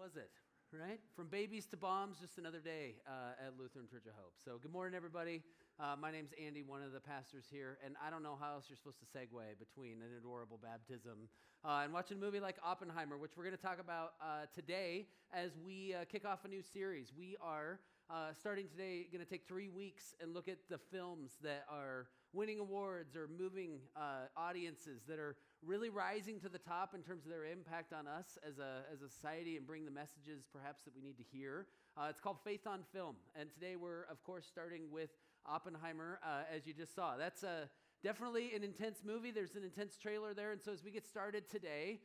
was it? Right? From babies to bombs, just another day at Lutheran Church of Hope. So good morning, everybody. My name's Andy, one of the pastors here, and I don't know how else you're supposed to segue between an adorable baptism and watching a movie like Oppenheimer, which we're going to talk about today as we kick off a new series. We are starting today, going to take 3 weeks and look at the films that are winning awards or moving audiences that are really rising to the top in terms of their impact on us as a society and bring the messages perhaps that we need to hear. It's called Faith on Film, and today we're, of course, starting with Oppenheimer, as you just saw. That's definitely an intense movie. There's an intense trailer there, and so as we get started today,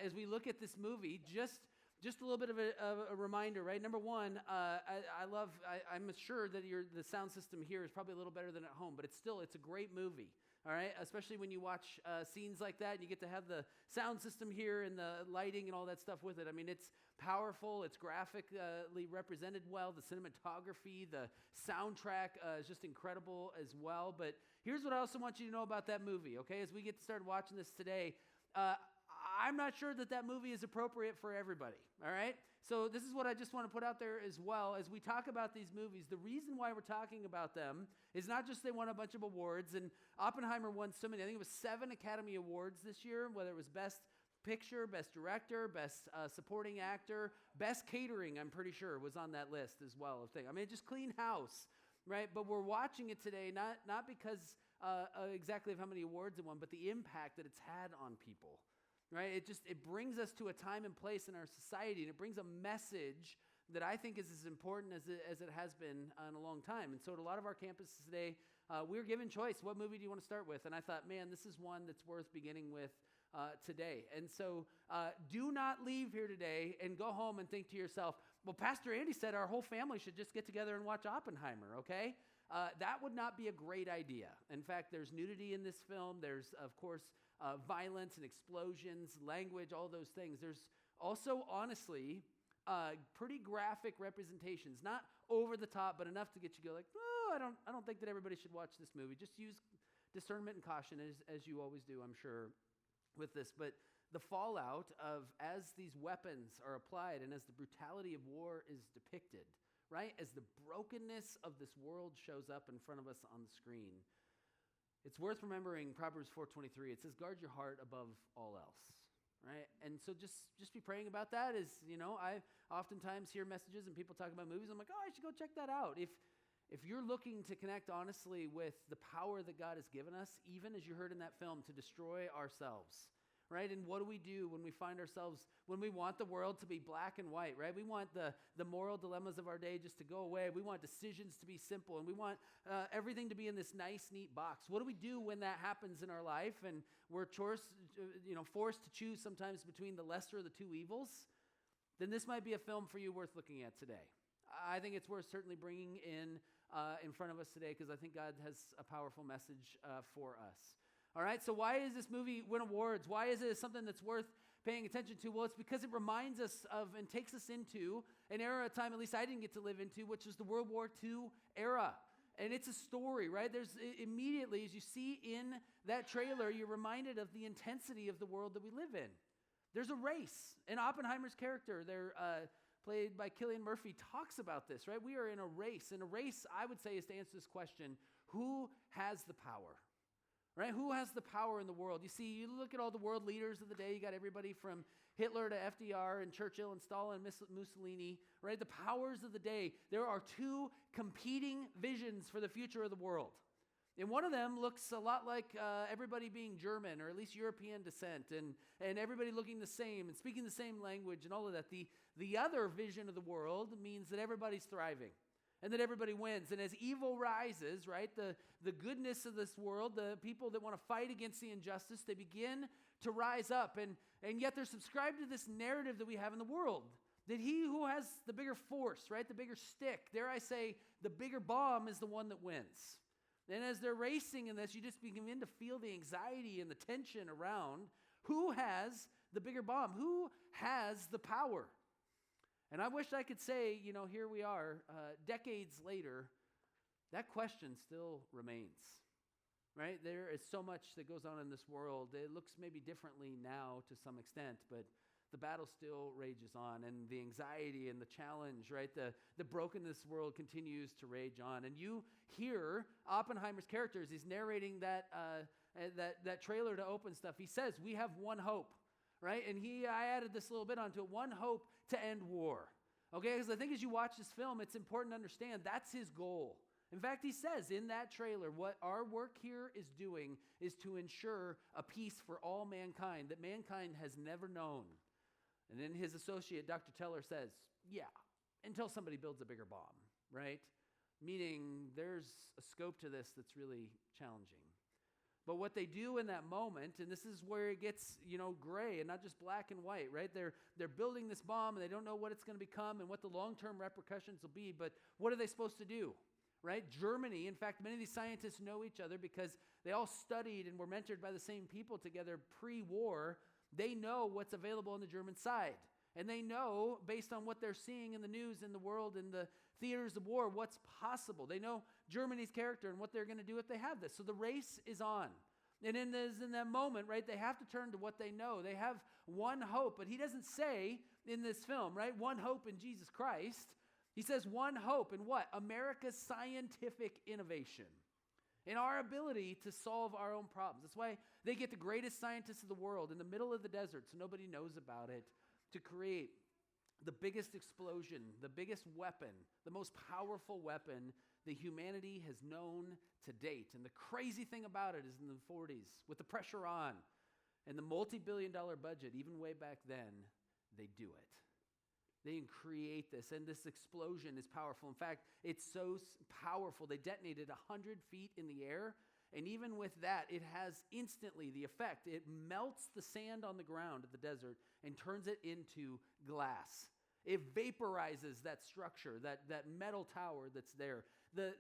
as we look at this movie, just a little bit of a reminder, right? Number one, I'm sure that the sound system here is probably a little better than at home, but it's a great movie, all right? Especially when you watch scenes like that and you get to have the sound system here and the lighting and all that stuff with it. I mean, it's powerful, it's graphically represented well, the cinematography, the soundtrack is just incredible as well. But here's what I also want you to know about that movie, okay? As we get started watching this today, I'm not sure that movie is appropriate for everybody, all right? So this is what I just want to put out there as well. As we talk about these movies, the reason why we're talking about them is not just they won a bunch of awards, and Oppenheimer won so many. I think it was 7 Academy Awards this year, whether it was Best Picture, Best Director, Best Supporting Actor, Best Catering, I'm pretty sure, was on that list as well. I mean, just clean house, right? But we're watching it today not because exactly of how many awards it won, but the impact that it's had on people. Right? It brings us to a time and place in our society, and it brings a message that I think is as important as it has been in a long time. And so at a lot of our campuses today, we're given choice. What movie do you want to start with? And I thought, man, this is one that's worth beginning with today. And so do not leave here today and go home and think to yourself, well, Pastor Andy said our whole family should just get together and watch Oppenheimer, okay? That would not be a great idea. In fact, there's nudity in this film. There's, of course, violence and explosions, language, all those things. There's also, honestly, pretty graphic representations. Not over the top, but enough to get you go like, oh, I don't think that everybody should watch this movie. Just use discernment and caution, as you always do, I'm sure, with this. But the fallout of as these weapons are applied and as the brutality of war is depicted, right? As the brokenness of this world shows up in front of us on the screen, it's worth remembering Proverbs 4:23. It says, guard your heart above all else, right? And so just be praying about that. As you know, I oftentimes hear messages and people talk about movies. I'm like, oh, I should go check that out. If you're looking to connect honestly with the power that God has given us, even as you heard in that film, to destroy ourselves, right? And what do we do when we find ourselves, when we want the world to be black and white, right? We want the moral dilemmas of our day just to go away. We want decisions to be simple, and we want everything to be in this nice, neat box. What do we do when that happens in our life and we're forced to choose sometimes between the lesser of the two evils? Then this might be a film for you worth looking at today. I think it's worth certainly bringing in front of us today, because I think God has a powerful message for us. All right, so why does this movie win awards? Why is it something that's worth paying attention to? Well, it's because it reminds us of and takes us into an era of time, at least I didn't get to live into, which is the World War II era. And it's a story, right? There's immediately, as you see in that trailer, you're reminded of the intensity of the world that we live in. There's a race. And Oppenheimer's character, they're played by Cillian Murphy, talks about this, right? We are in a race. And a race, I would say, is to answer this question, who has the power? Right? Who has the power in the world? You see, you look at all the world leaders of the day. You got everybody from Hitler to FDR and Churchill and Stalin and Mussolini, right? The powers of the day. There are 2 competing visions for the future of the world. And one of them looks a lot like everybody being German or at least European descent and everybody looking the same and speaking the same language and all of that. The other vision of the world means that everybody's thriving and that everybody wins. And as evil rises, right, the goodness of this world, the people that want to fight against the injustice, they begin to rise up. And yet they're subscribed to this narrative that we have in the world, that he who has the bigger force, right, the bigger stick, dare I say, the bigger bomb is the one that wins. And as they're racing in this, you just begin to feel the anxiety and the tension around who has the bigger bomb, who has the power. And I wish I could say, here we are, decades later, that question still remains, right? There is so much that goes on in this world. It looks maybe differently now to some extent, but the battle still rages on, and the anxiety and the challenge, right? The brokenness world continues to rage on. And you hear Oppenheimer's character as he's narrating that trailer to open stuff. He says, we have one hope, right? And I added this little bit onto it, one hope to end war. Okay, because I think as you watch this film, it's important to understand that's his goal. In fact, he says in that trailer, what our work here is doing is to ensure a peace for all mankind that mankind has never known. And then his associate, Dr. Teller, says, yeah, until somebody builds a bigger bomb, right? Meaning there's a scope to this that's really challenging. But what they do in that moment, and this is where it gets, gray and not just black and white, right? They're building this bomb, and they don't know what it's going to become and what the long-term repercussions will be, but what are they supposed to do? Right? Germany, in fact, many of these scientists know each other because they all studied and were mentored by the same people together pre-war. They know what's available on the German side. And they know, based on what they're seeing in the news, in the world, in the theaters of war, what's possible. They know Germany's character and what they're going to do if they have this. So the race is on. And in that moment, right, they have to turn to what they know. They have one hope, but he doesn't say in this film, right, one hope in Jesus Christ. He says one hope in what? America's scientific innovation, in our ability to solve our own problems. That's why they get the greatest scientists of the world in the middle of the desert, so nobody knows about it, to create the biggest explosion, the biggest weapon, the most powerful weapon that humanity has known to date. And the crazy thing about it is in the 40s, with the pressure on and the multi-billion-dollar budget, even way back then, they do it. They create this, and this explosion is powerful. In fact, it's so powerful, they detonated 100 feet in the air, and even with that, it has instantly the effect. It melts the sand on the ground of the desert and turns it into glass. It vaporizes that structure, that metal tower that's there. The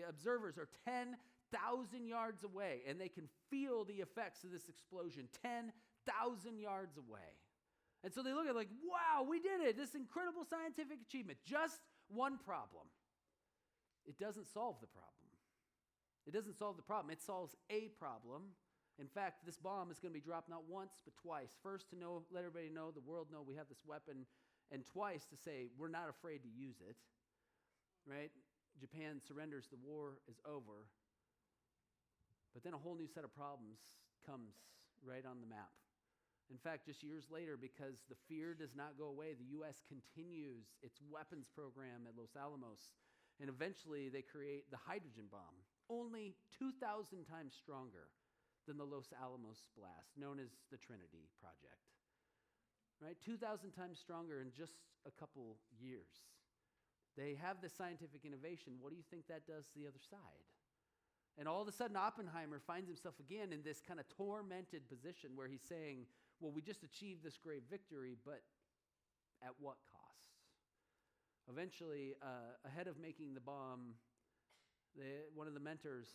observers are 10,000 yards away, and they can feel the effects of this explosion 10,000 yards away. And so they look at it like, wow, we did it. This incredible scientific achievement. Just one problem. It doesn't solve the problem. It doesn't solve the problem. It solves a problem. In fact, this bomb is going to be dropped not once, but twice. First, to let everybody know, the world know we have this weapon. And twice to say, we're not afraid to use it. Right? Japan surrenders. The war is over. But then a whole new set of problems comes right on the map. In fact, just years later, because the fear does not go away, the U.S. continues its weapons program at Los Alamos. And eventually, they create the hydrogen bomb, only 2,000 times stronger than the Los Alamos blast, known as the Trinity Project. Right? 2,000 times stronger in just a couple years. They have this scientific innovation. What do you think that does to the other side? And all of a sudden, Oppenheimer finds himself again in this kind of tormented position where he's saying, well, we just achieved this great victory, but at what cost? Eventually, ahead of making the bomb, one of the mentors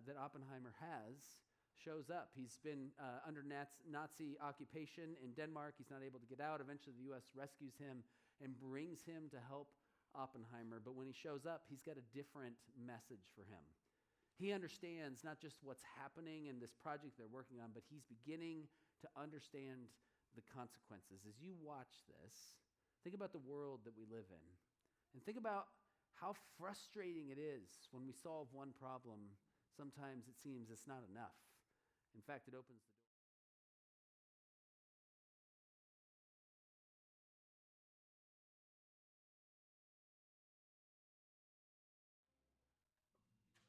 that Oppenheimer has shows up. He's been under Nazi occupation in Denmark. He's not able to get out. Eventually, the U.S. rescues him and brings him to help Oppenheimer. But when he shows up, he's got a different message for him. He understands not just what's happening in this project they're working on, but he's beginning to understand the consequences. As you watch this, think about the world that we live in. And think about how frustrating it is when we solve one problem. Sometimes it seems it's not enough. In fact, it opens the door.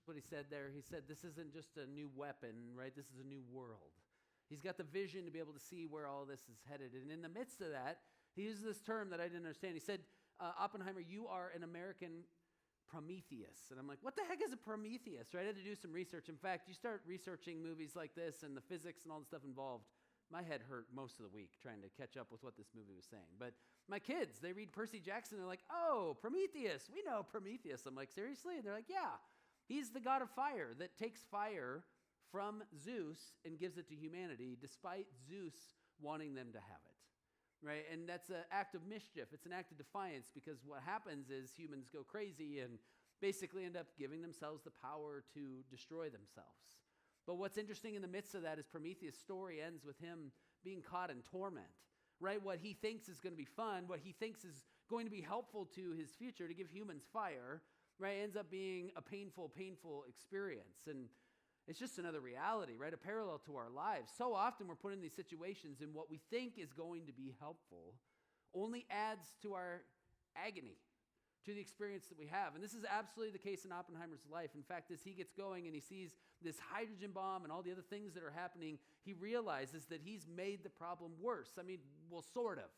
What he said there, he said, this isn't just a new weapon, right? This is a new world. He's got the vision to be able to see where all this is headed. And in the midst of that, he uses this term that I didn't understand. He said, Oppenheimer, you are an American Prometheus. And I'm like, what the heck is a Prometheus, right? I had to do some research. In fact, you start researching movies like this and the physics and all the stuff involved. My head hurt most of the week trying to catch up with what this movie was saying. But my kids, they read Percy Jackson. They're like, oh, Prometheus. We know Prometheus. I'm like, seriously? And they're like, yeah. He's the god of fire that takes fire from Zeus and gives it to humanity, despite Zeus wanting them to have it, right? And that's an act of mischief. It's an act of defiance, because what happens is humans go crazy and basically end up giving themselves the power to destroy themselves. But what's interesting in the midst of that is Prometheus' story ends with him being caught in torment, right? What he thinks is going to be fun, what he thinks is going to be helpful to his future, to give humans fire, right, ends up being a painful, painful experience. And it's just another reality, right, a parallel to our lives. So often we're put in these situations, and what we think is going to be helpful only adds to our agony, to the experience that we have. And this is absolutely the case in Oppenheimer's life. In fact, as he gets going and he sees this hydrogen bomb and all the other things that are happening, he realizes that he's made the problem worse. I mean, well, sort of,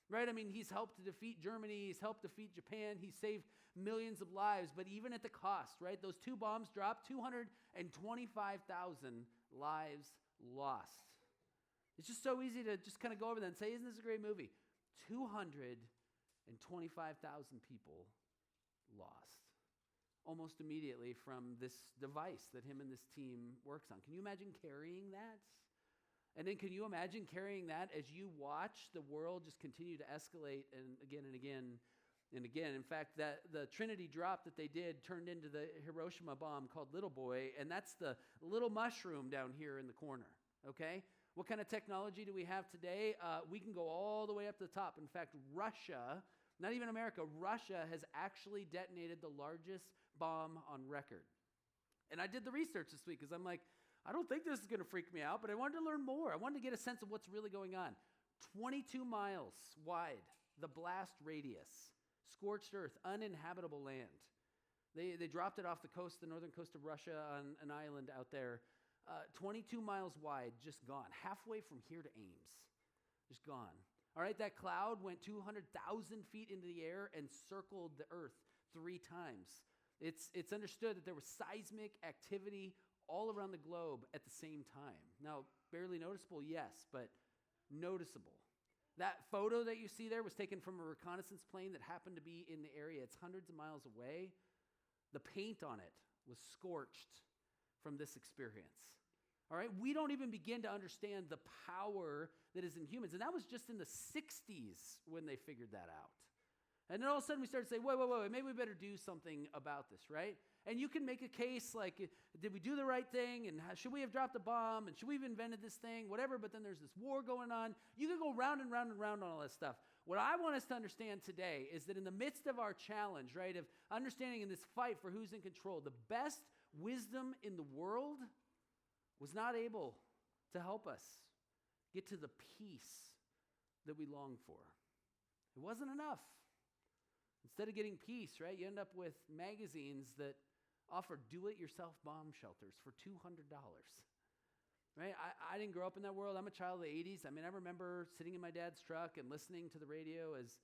right? I mean, he's helped to defeat Germany. He's helped defeat Japan. He's saved millions of lives. But even at the cost, right? Those two bombs dropped, 225,000 lives lost. It's just so easy to just kind of go over that and say, isn't this a great movie? 225,000 people lost almost immediately from this device that him and this team works on. Can you imagine carrying that? And then can you imagine carrying that as you watch the world just continue to escalate and again and again and again? In fact, that the Trinity drop that they did turned into the Hiroshima bomb called Little Boy, and that's the little mushroom down here in the corner, okay? What kind of technology do we have today? We can go all the way up to the top. In fact, Russia, not even America, Russia has actually detonated the largest bomb on record. And I did the research this week because I'm like, I don't think this is going to freak me out, but I wanted to learn more. I wanted to get a sense of what's really going on. 22 miles wide, the blast radius, scorched earth, uninhabitable land. They dropped it off the coast, the northern coast of Russia on an island out there. 22 miles wide, just gone. Halfway from here to Ames, just gone. All right, that cloud went 200,000 feet into the air and circled the earth 3 times. It's understood that there was seismic activity all around the globe at the same time. Now, barely noticeable, yes, but noticeable. That photo that you see there was taken from a reconnaissance plane that happened to be in the area. It's hundreds of miles away. The paint on it was scorched from this experience. All right, we don't even begin to understand the power that is in humans. And that was just in the 60s when they figured that out. And then all of a sudden we started to say, wait, maybe we better do something about this, right? And you can make a case like, did we do the right thing? And should we have dropped a bomb? And should we have invented this thing? Whatever, but then there's this war going on. You can go round and round and round on all that stuff. What I want us to understand today is that in the midst of our challenge, right, of understanding in this fight for who's in control, the best wisdom in the world was not able to help us get to the peace that we long for. It wasn't enough. Instead of getting peace, right, you end up with magazines that offer do-it-yourself bomb shelters for $200, right? I didn't grow up in that world. I'm a child of the 80s. I mean, I remember sitting in my dad's truck and listening to the radio as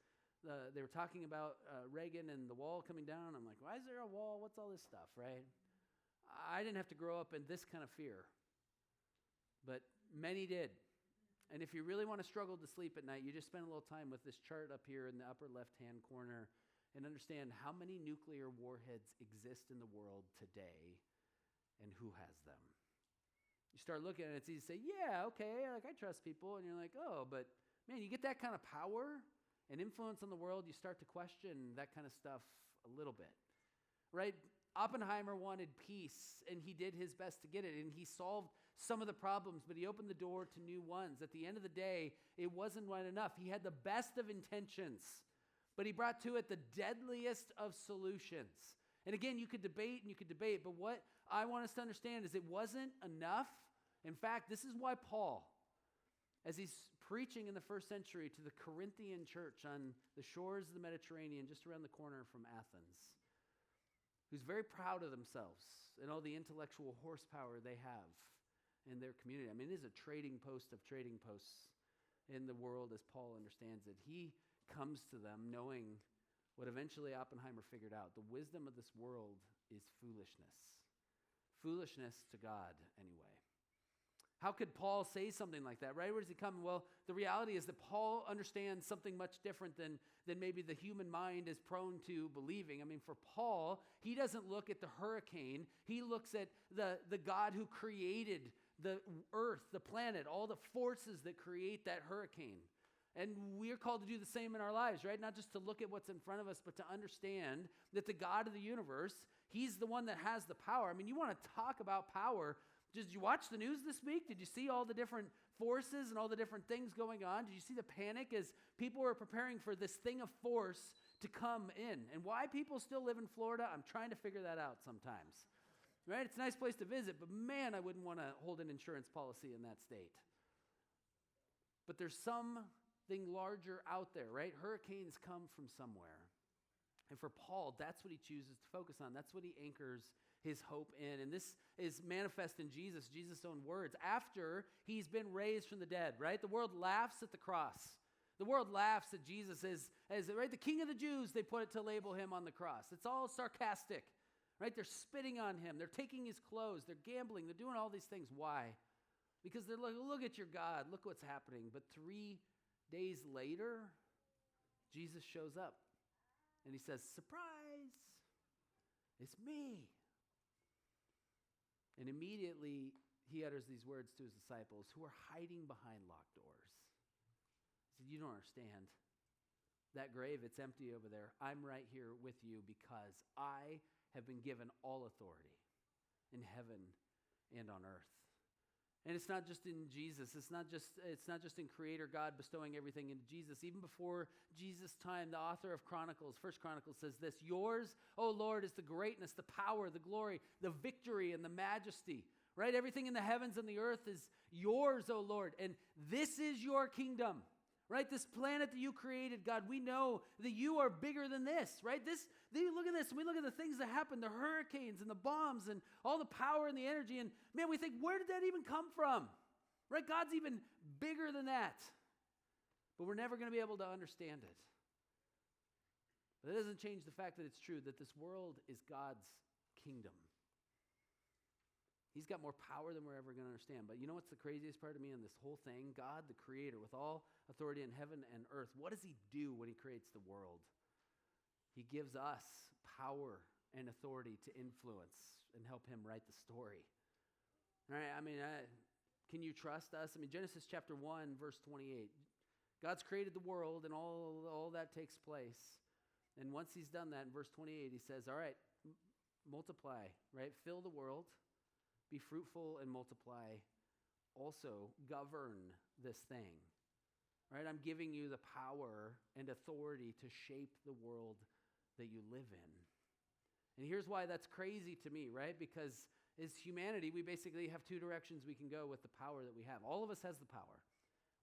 they were talking about Reagan and the wall coming down. I'm like, why is there a wall? What's all this stuff, right? I didn't have to grow up in this kind of fear, but many did. And if you really want to struggle to sleep at night, you just spend a little time with this chart up here in the upper left-hand corner and understand how many nuclear warheads exist in the world today and who has them. You start looking at it, it's easy to say, yeah, okay, like I trust people. And you're like, oh, but man, you get that kind of power and influence on the world, you start to question that kind of stuff a little bit, right? Oppenheimer wanted peace, and he did his best to get it, and he solved some of the problems, but he opened the door to new ones. At the end of the day, it wasn't right enough. He had the best of intentions, but he brought to it the deadliest of solutions. And again, you could debate, but what I want us to understand is it wasn't enough. In fact, this is why Paul, as he's preaching in the first century to the Corinthian church on the shores of the Mediterranean, just around the corner from Athens, who's very proud of themselves and all the intellectual horsepower they have in their community. I mean, it is a trading post of trading posts in the world as Paul understands it. He comes to them knowing what eventually Oppenheimer figured out. The wisdom of this world is foolishness. Foolishness to God, anyway. How could Paul say something like that, right? Where does he come? Well, the reality is that Paul understands something much different than maybe the human mind is prone to believing. I mean, for Paul, he doesn't look at the hurricane. He looks at the God who created the earth, the planet, all the forces that create that hurricane. And we're called to do the same in our lives, right? Not just to look at what's in front of us, but to understand that the God of the universe, he's the one that has the power. I mean, you want to talk about power. Did you watch the news this week? Did you see all the different forces and all the different things going on? Did you see the panic as people were preparing for this thing of force to come in? And why people still live in Florida, I'm trying to figure that out sometimes. Right? It's a nice place to visit, but man, I wouldn't want to hold an insurance policy in that state. But there's something larger out there, right? Hurricanes come from somewhere. And for Paul, that's what he chooses to focus on. That's what he anchors his hope in. And this is manifest in Jesus' own words. After he's been raised from the dead, right? The world laughs at the cross. The world laughs at Jesus as right, the King of the Jews, they put it to label him on the cross. It's all sarcastic, right? They're spitting on him. They're taking his clothes. They're gambling. They're doing all these things. Why? Because they're like, look at your God. Look what's happening. But 3 days later, Jesus shows up. And he says, surprise, it's me. And immediately he utters these words to his disciples who are hiding behind locked doors. He said, you don't understand. That grave, it's empty over there. I'm right here with you because I have been given all authority in heaven and on earth. And it's not just in Jesus. It's not just in Creator God bestowing everything into Jesus. Even before Jesus' time, the author of Chronicles, First Chronicles says this, yours, O Lord, is the greatness, the power, the glory, the victory, and the majesty. Right? Everything in the heavens and the earth is yours, O Lord. And this is your kingdom. Right? This planet that you created, God, we know that you are bigger than this, right? Look at this. We look at the things that happen, the hurricanes and the bombs and all the power and the energy. And man, we think, where did that even come from? Right? God's even bigger than that. But we're never going to be able to understand it. But it doesn't change the fact that it's true that this world is God's kingdom. He's got more power than we're ever going to understand. But you know what's the craziest part of me in this whole thing? God, the creator, with all authority in heaven and earth, what does he do when he creates the world? He gives us power and authority to influence and help him write the story. All right, can you trust us? Genesis chapter 1, verse 28. God's created the world and all that takes place. And once he's done that, in verse 28, he says, all right, multiply, right? Fill the world. Be fruitful and multiply. Also, govern this thing. Right? I'm giving you the power and authority to shape the world that you live in. And here's why that's crazy to me, right? Because as humanity, we basically have two directions we can go with the power that we have. All of us has the power.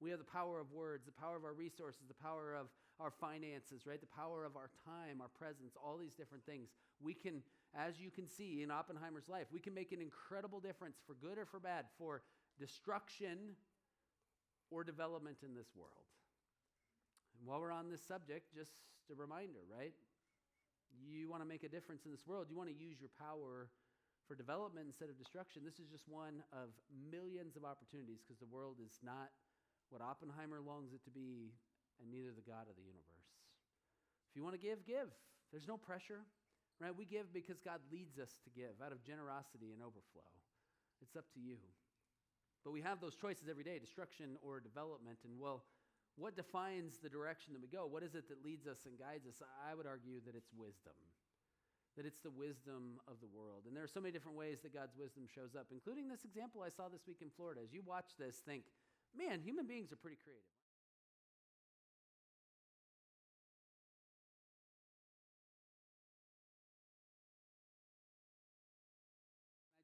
We have the power of words, the power of our resources, the power of our finances, right? The power of our time, our presence, all these different things. We can, as you can see in Oppenheimer's life, we can make an incredible difference for good or for bad, for destruction or development in this world. And while we're on this subject, just a reminder, right? You want to make a difference in this world. You want to use your power for development instead of destruction. This is just one of millions of opportunities because the world is not what Oppenheimer longs it to be, and neither the God of the universe. If you want to give, give. There's no pressure, right? We give because God leads us to give out of generosity and overflow. It's up to you. But we have those choices every day, destruction or development. And well, what defines the direction that we go? What is it that leads us and guides us? I would argue that it's wisdom, that it's the wisdom of the world. And there are so many different ways that God's wisdom shows up, including this example I saw this week in Florida. As you watch this, think, man, human beings are pretty creative.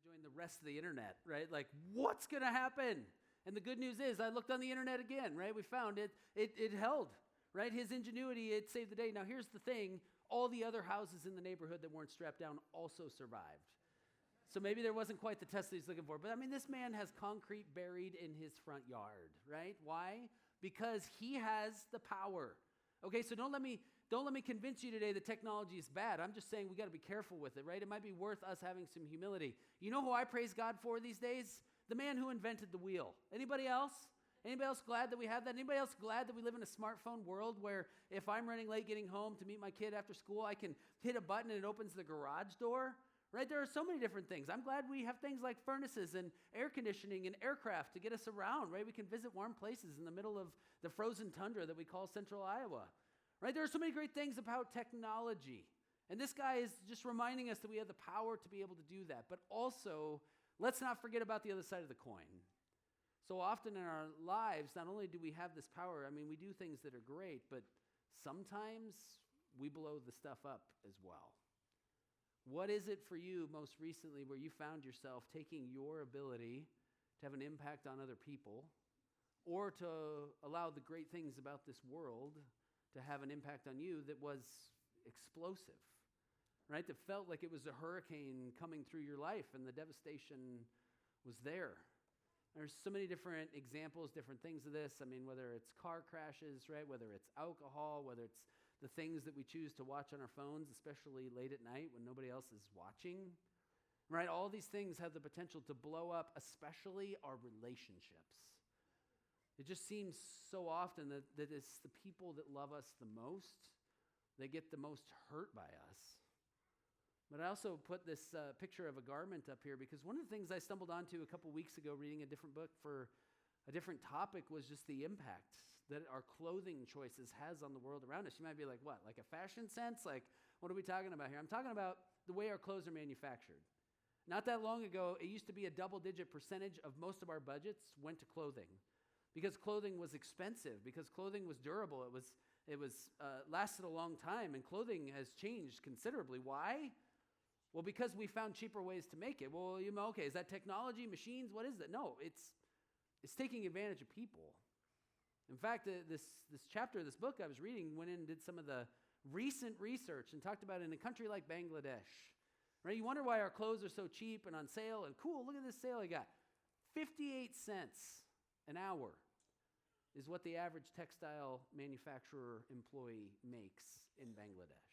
I joined the rest of the internet, right? Like, what's going to happen? And the good news is I looked on the internet again, right? We found it held, right? His ingenuity, it saved the day. Now, here's the thing. All the other houses in the neighborhood that weren't strapped down also survived. So maybe there wasn't quite the test that he's looking for. But this man has concrete buried in his front yard, right? Why? Because he has the power. Okay, so don't let me convince you today that technology is bad. I'm just saying we got to be careful with it, right? It might be worth us having some humility. You know who I praise God for these days? The man who invented the wheel. Anybody else? Anybody else glad that we have that? Anybody else glad that we live in a smartphone world where if I'm running late getting home to meet my kid after school, I can hit a button and it opens the garage door? Right? There are so many different things. I'm glad we have things like furnaces and air conditioning and aircraft to get us around, right? We can visit warm places in the middle of the frozen tundra that we call Central Iowa, right? There are so many great things about technology. And this guy is just reminding us that we have the power to be able to do that. But also, let's not forget about the other side of the coin. So often in our lives, not only do we have this power, I mean, we do things that are great, but sometimes we blow the stuff up as well. What is it for you most recently where you found yourself taking your ability to have an impact on other people, or to allow the great things about this world to have an impact on you that was explosive, right? That felt like it was a hurricane coming through your life and the devastation was there. There's so many different examples, different things of this. I mean, whether it's car crashes, right? Whether it's alcohol, whether it's the things that we choose to watch on our phones, especially late at night when nobody else is watching, right? All these things have the potential to blow up, especially our relationships. It just seems so often that it's the people that love us the most that get the most hurt by us. But I also put this picture of a garment up here because one of the things I stumbled onto a couple weeks ago reading a different book for a different topic was just the impact that our clothing choices has on the world around us. You might be like, what, like a fashion sense? Like, what are we talking about here? I'm talking about the way our clothes are manufactured. Not that long ago, it used to be a double-digit percentage of most of our budgets went to clothing because clothing was expensive, because clothing was durable. It was lasted a long time, and clothing has changed considerably. Why? Well, because we found cheaper ways to make it. Well, okay, is that technology, machines? What is it? No, it's taking advantage of people. In fact, this chapter of this book I was reading went in and did some of the recent research and talked about in a country like Bangladesh. Right? You wonder why our clothes are so cheap and on sale and cool. Look at this sale I got. 58 cents an hour is what the average textile manufacturer employee makes in Bangladesh.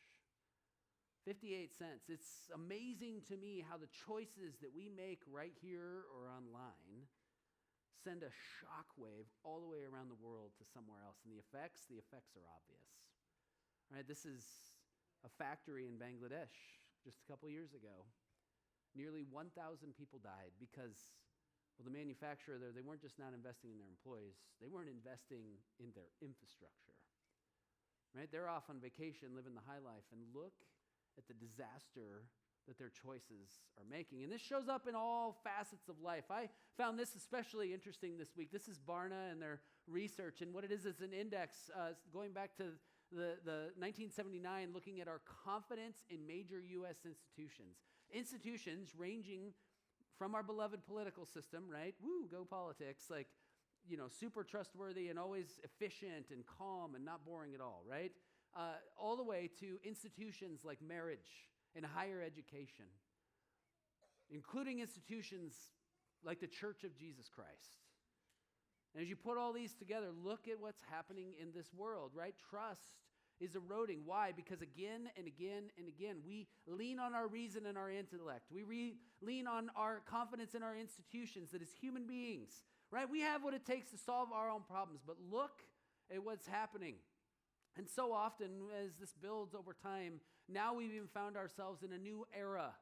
58 cents. It's amazing to me how the choices that we make right here or online send a shockwave all the way around the world to somewhere else. And the effects are obvious. Right? This is a factory in Bangladesh just a couple years ago. Nearly 1,000 people died because, well, the manufacturer there, they weren't just not investing in their employees, they weren't investing in their infrastructure. Right? They're off on vacation, living the high life, and look at the disaster that their choices are making. And this shows up in all facets of life. I found this especially interesting this week. This is Barna and their research, and what it is an index going back to the 1979, looking at our confidence in major U.S. institutions. Institutions ranging from our beloved political system, right? Woo, go politics, like, super trustworthy and always efficient and calm and not boring at all, right? All the way to institutions like marriage and higher education, including institutions like the Church of Jesus Christ. And as you put all these together, look at what's happening in this world, right? Trust is eroding. Why? Because again and again and again, we lean on our reason and our intellect. We lean on our confidence in our institutions that as human beings, right? We have what it takes to solve our own problems, but look at what's happening. And so often, as this builds over time, now we've even found ourselves in a new era,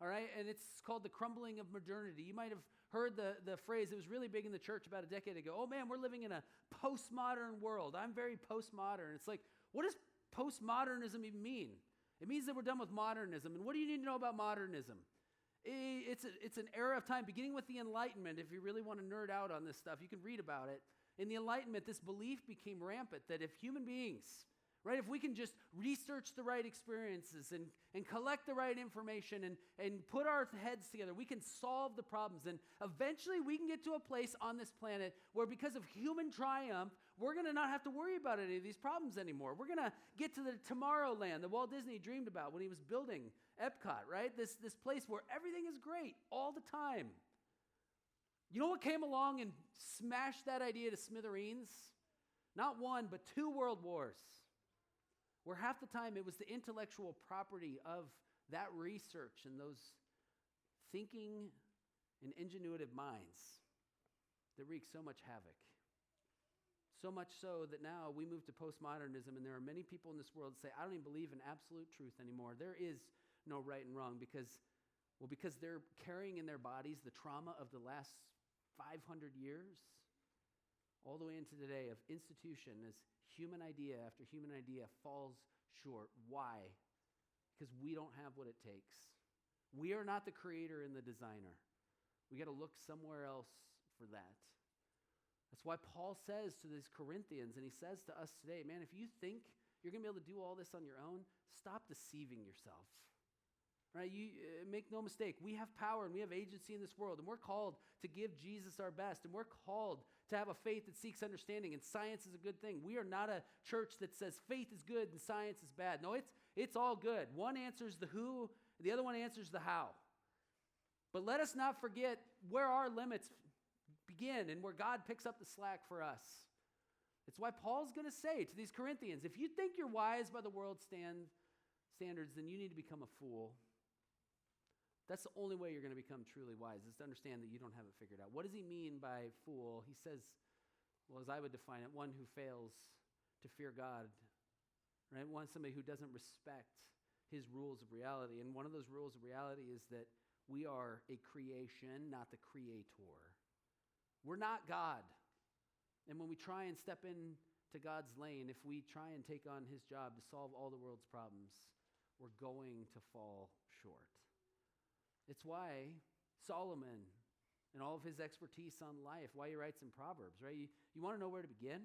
all right? And it's called the crumbling of modernity. You might have heard the phrase, it was really big in the church about a decade ago, oh man, we're living in a postmodern world. I'm very postmodern. It's like, what does postmodernism even mean? It means that we're done with modernism. And what do you need to know about modernism? It's an era of time, beginning with the Enlightenment. If you really want to nerd out on this stuff, you can read about it. In the Enlightenment, this belief became rampant that if human beings, right, if we can just research the right experiences and collect the right information and put our heads together, we can solve the problems. And eventually we can get to a place on this planet where because of human triumph, we're going to not have to worry about any of these problems anymore. We're going to get to the Tomorrowland that Walt Disney dreamed about when he was building Epcot, right? This place where everything is great all the time. You know what came along and smashed that idea to smithereens? Not one, but 2 world wars, where half the time it was the intellectual property of that research and those thinking and ingenuitive minds that wreak so much havoc. So much so that now we move to postmodernism, and there are many people in this world that say, I don't even believe in absolute truth anymore. There is no right and wrong because they're carrying in their bodies the trauma of the last 500 years, all the way into today, of institution as human idea after human idea falls short. Why? Because we don't have what it takes. We are not the creator and the designer. We got to look somewhere else for that. That's why Paul says to these Corinthians, and he says to us today, man, if you think you're going to be able to do all this on your own, stop deceiving yourself. Right? You make no mistake. We have power and we have agency in this world, and we're called to give Jesus our best, and we're called to have a faith that seeks understanding, and science is a good thing. We are not a church that says faith is good and science is bad. No, it's all good. One answers the who, the other one answers the how. But let us not forget where our limits begin and where God picks up the slack for us. It's why Paul's going to say to these Corinthians, if you think you're wise by the world's standards, then you need to become a fool. That's the only way you're going to become truly wise, is to understand that you don't have it figured out. What does he mean by fool? He says, well, as I would define it, one who fails to fear God, right? Somebody who doesn't respect his rules of reality. And one of those rules of reality is that we are a creation, not the creator. We're not God. And when we try and step into God's lane, if we try and take on his job to solve all the world's problems, we're going to fall short. It's why Solomon and all of his expertise on life, why he writes in Proverbs, right? You want to know where to begin?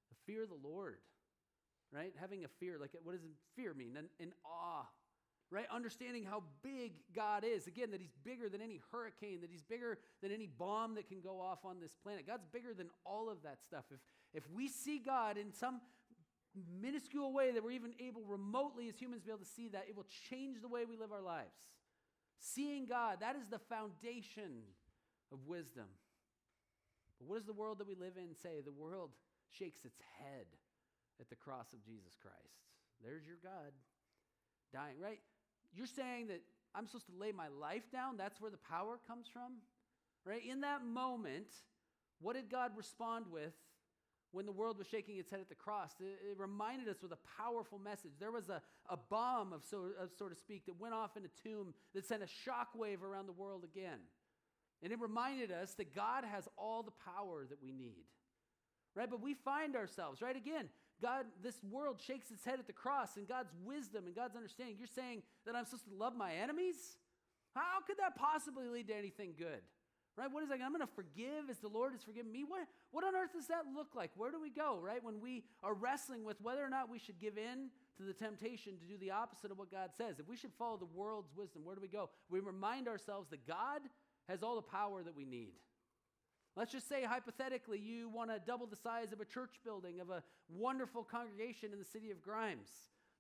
The fear of the Lord, right? Having a fear, like what does fear mean? An awe, right? Understanding how big God is. Again, that he's bigger than any hurricane, that he's bigger than any bomb that can go off on this planet. God's bigger than all of that stuff. If we see God in some minuscule way that we're even able remotely as humans to be able to see that, it will change the way we live our lives. Seeing God, that is the foundation of wisdom. But what does the world that we live in say? The world shakes its head at the cross of Jesus Christ. There's your God dying, right? You're saying that I'm supposed to lay my life down? That's where the power comes from, right? In that moment, what did God respond with when the world was shaking its head at the cross? It reminded us with a powerful message. There was a bomb, so to speak, that went off in a tomb that sent a shockwave around the world again. And it reminded us that God has all the power that we need, right? But we find ourselves, right? Again, God, this world shakes its head at the cross, and God's wisdom and God's understanding. You're saying that I'm supposed to love my enemies? How could that possibly lead to anything good? Right? What is like, I'm going to forgive as the Lord has forgiven me? What on earth does that look like? Where do we go, right? When we are wrestling with whether or not we should give in to the temptation to do the opposite of what God says. If we should follow the world's wisdom, where do we go? We remind ourselves that God has all the power that we need. Let's just say, hypothetically, you want to double the size of a church building, of a wonderful congregation in the city of Grimes.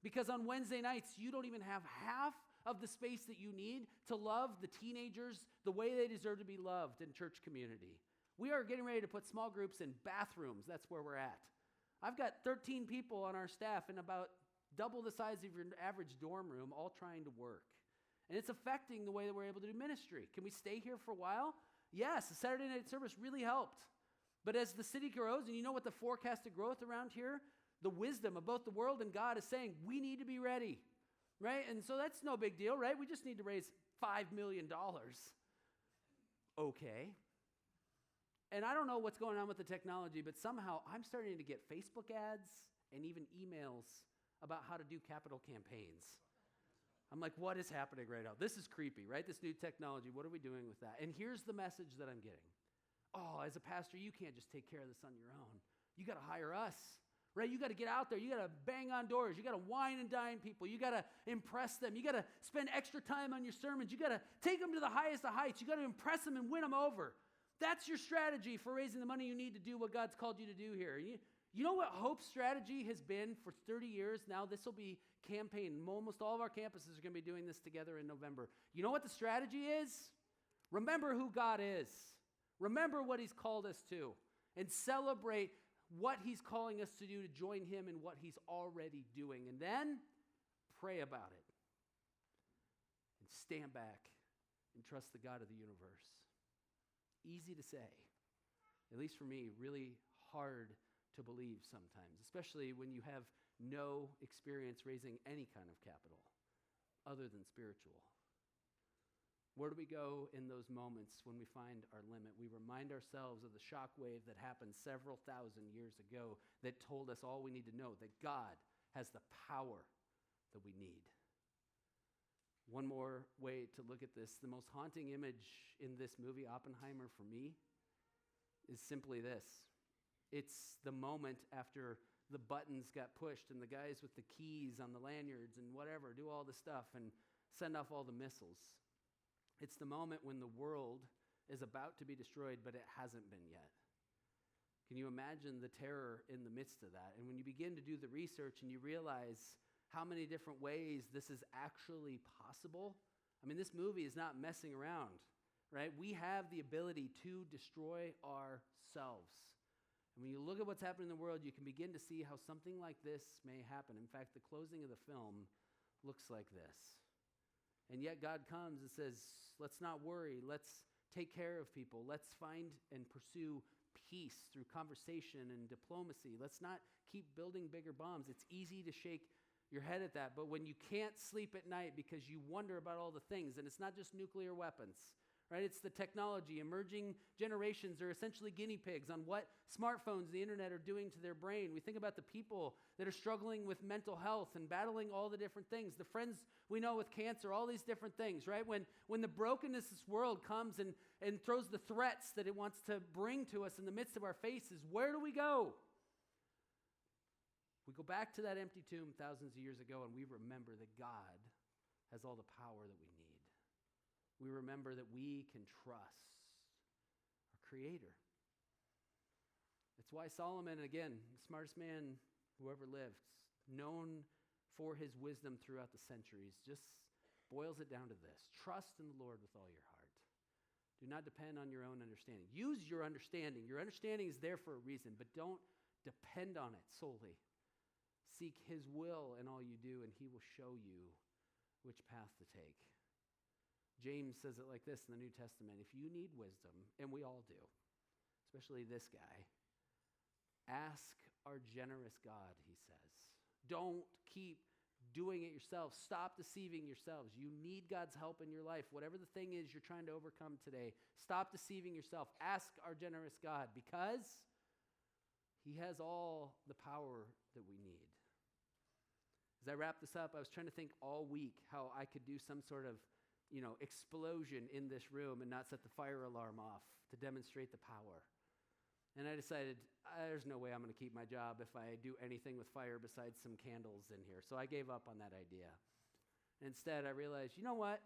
Because on Wednesday nights, you don't even have half of the space that you need to love the teenagers the way they deserve to be loved in church community. We are getting ready to put small groups in bathrooms. That's where we're at. I've got 13 people on our staff in about double the size of your average dorm room, all trying to work. And it's affecting the way that we're able to do ministry. Can we stay here for a while? Yes, the Saturday night service really helped. But as the city grows, and you know what the forecasted growth around here, the wisdom of both the world and God is saying, we need to be ready, right? And so that's no big deal, right? We just need to raise $5 million. Okay. And I don't know what's going on with the technology, but somehow I'm starting to get Facebook ads and even emails about how to do capital campaigns. I'm like, what is happening right now? This is creepy, right? This new technology, what are we doing with that? And here's the message that I'm getting. Oh, as a pastor, you can't just take care of this on your own. You got to hire us, right? You got to get out there. You got to bang on doors. You got to wine and dine people. You got to impress them. You got to spend extra time on your sermons. You got to take them to the highest of heights. You got to impress them and win them over. That's your strategy for raising the money you need to do what God's called you to do here. You know what Hope's strategy has been for 30 years now? This will be campaign. Almost all of our campuses are going to be doing this together in November. You know what the strategy is? Remember who God is. Remember what he's called us to. And celebrate what he's calling us to do to join him in what he's already doing. And then pray about it. And stand back and trust the God of the universe. Easy to say. At least for me, really hard to believe sometimes, especially when you have no experience raising any kind of capital other than spiritual. Where do we go in those moments when we find our limit? We remind ourselves of the shockwave that happened several thousand years ago that told us all we need to know, that God has the power that we need. One more way to look at this, the most haunting image in this movie, Oppenheimer, for me, is simply this. It's the moment after the buttons got pushed and the guys with the keys on the lanyards and whatever do all the stuff and send off all the missiles. It's the moment when the world is about to be destroyed, but it hasn't been yet. Can you imagine the terror in the midst of that? And when you begin to do the research and you realize how many different ways this is actually possible, I mean, this movie is not messing around, right? We have the ability to destroy ourselves. And when you look at what's happening in the world, you can begin to see how something like this may happen. In fact, the closing of the film looks like this. And yet God comes and says, let's not worry. Let's take care of people. Let's find and pursue peace through conversation and diplomacy. Let's not keep building bigger bombs. It's easy to shake your head at that. But when you can't sleep at night because you wonder about all the things, and it's not just nuclear weapons, right? It's the technology. Emerging generations are essentially guinea pigs on what smartphones, the internet are doing to their brain. We think about the people that are struggling with mental health and battling all the different things. The friends we know with cancer, all these different things, right? When the brokenness of this world comes and throws the threats that it wants to bring to us in the midst of our faces, where do we go? We go back to that empty tomb thousands of years ago and we remember that God has all the power that we need. We remember that we can trust our Creator. That's why Solomon, again, the smartest man who ever lived, known for his wisdom throughout the centuries, just boils it down to this. Trust in the Lord with all your heart. Do not depend on your own understanding. Use your understanding. Your understanding is there for a reason, but don't depend on it solely. Seek his will in all you do, and he will show you which path to take. James says it like this in the New Testament. If you need wisdom, and we all do, especially this guy, ask our generous God, he says. Don't keep doing it yourself. Stop deceiving yourselves. You need God's help in your life. Whatever the thing is you're trying to overcome today, stop deceiving yourself. Ask our generous God because he has all the power that we need. As I wrap this up, I was trying to think all week how I could do some sort of explosion in this room and not set the fire alarm off to demonstrate the power. And I decided, there's no way I'm going to keep my job if I do anything with fire besides some candles in here. So I gave up on that idea. Instead, I realized, you know what?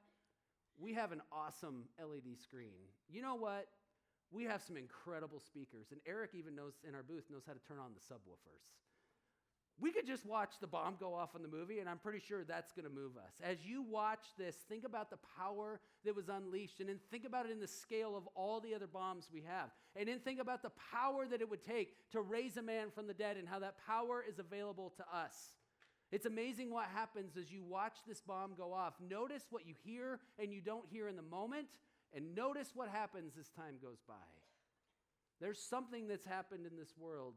We have an awesome LED screen. You know what? We have some incredible speakers. And Eric even knows, in our booth, knows how to turn on the subwoofers. We could just watch the bomb go off in the movie, and I'm pretty sure that's going to move us. As you watch this, think about the power that was unleashed, and then think about it in the scale of all the other bombs we have. And then think about the power that it would take to raise a man from the dead and how that power is available to us. It's amazing what happens as you watch this bomb go off. Notice what you hear and you don't hear in the moment, and notice what happens as time goes by. There's something that's happened in this world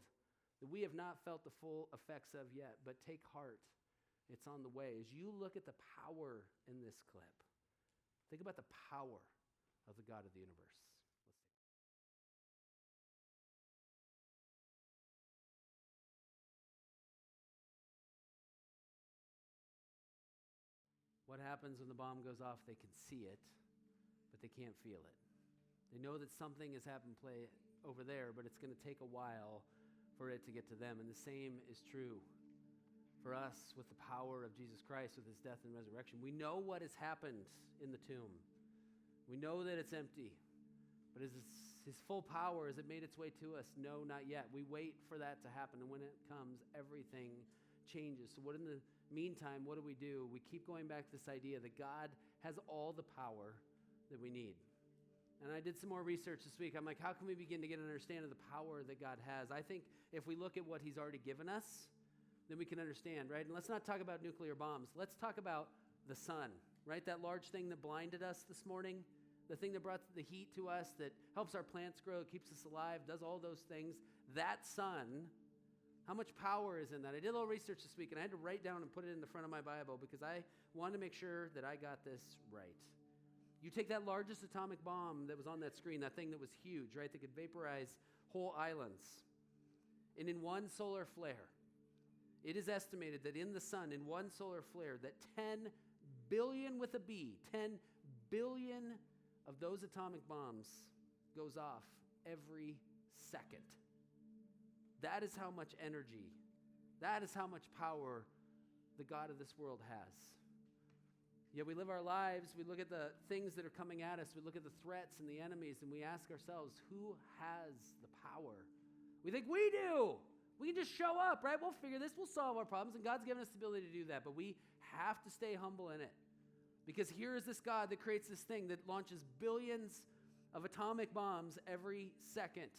that we have not felt the full effects of yet, but take heart. It's on the way. As you look at the power in this clip, think about the power of the God of the universe. What happens when the bomb goes off? They can see it, but they can't feel it. They know that something has happened over there, but it's going to take a while for it to get to them. And the same is true for us with the power of Jesus Christ, with his death and resurrection. We know what has happened in the tomb. We know that it's empty. But is his full power, has it made its way to us? No, not yet. We wait for that to happen. And when it comes, everything changes. So what in the meantime, what do? We keep going back to this idea that God has all the power that we need. And I did some more research this week. I'm like, how can we begin to get an understanding of the power that God has? I think if we look at what he's already given us, then we can understand, right? And let's not talk about nuclear bombs. Let's talk about the sun, right? That large thing that blinded us this morning, the thing that brought the heat to us, that helps our plants grow, keeps us alive, does all those things. That sun, how much power is in that? I did a little research this week, and I had to write down and put it in the front of my Bible because I wanted to make sure that I got this right. You take that largest atomic bomb that was on that screen, that thing that was huge, right, that could vaporize whole islands. And in one solar flare, it is estimated that in the sun, in one solar flare, that 10 billion with a B, 10 billion of those atomic bombs goes off every second. That is how much energy, that is how much power the God of this world has. Yet we live our lives, we look at the things that are coming at us, we look at the threats and the enemies, and we ask ourselves, who has the power? We think we do. We can just show up, right? We'll figure this, we'll solve our problems, and God's given us the ability to do that, but we have to stay humble in it. Because here is this God that creates this thing that launches billions of atomic bombs every second.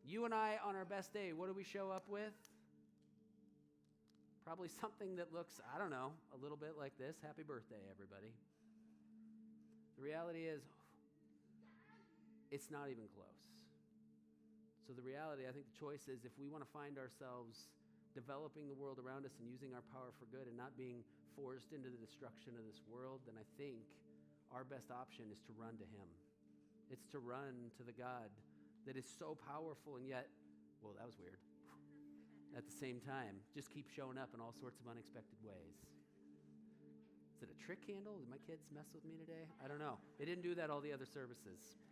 You and I, on our best day, what do we show up with? Probably something that looks, I don't know, a little bit like this. Happy birthday, everybody. The reality is, it's not even close. So the reality, I think the choice is, if we want to find ourselves developing the world around us and using our power for good and not being forced into the destruction of this world, then I think our best option is to run to him. It's to run to the God that is so powerful and yet, well, that was weird. At the same time, just keep showing up in all sorts of unexpected ways. Is it a trick handle? Did my kids mess with me today? I don't know. They didn't do that all the other services.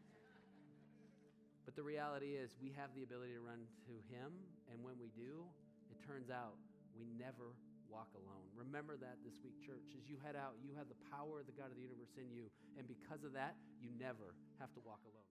But the reality is we have the ability to run to him, and when we do, it turns out we never walk alone. Remember that this week, church. As you head out, you have the power of the God of the universe in you, and because of that, you never have to walk alone.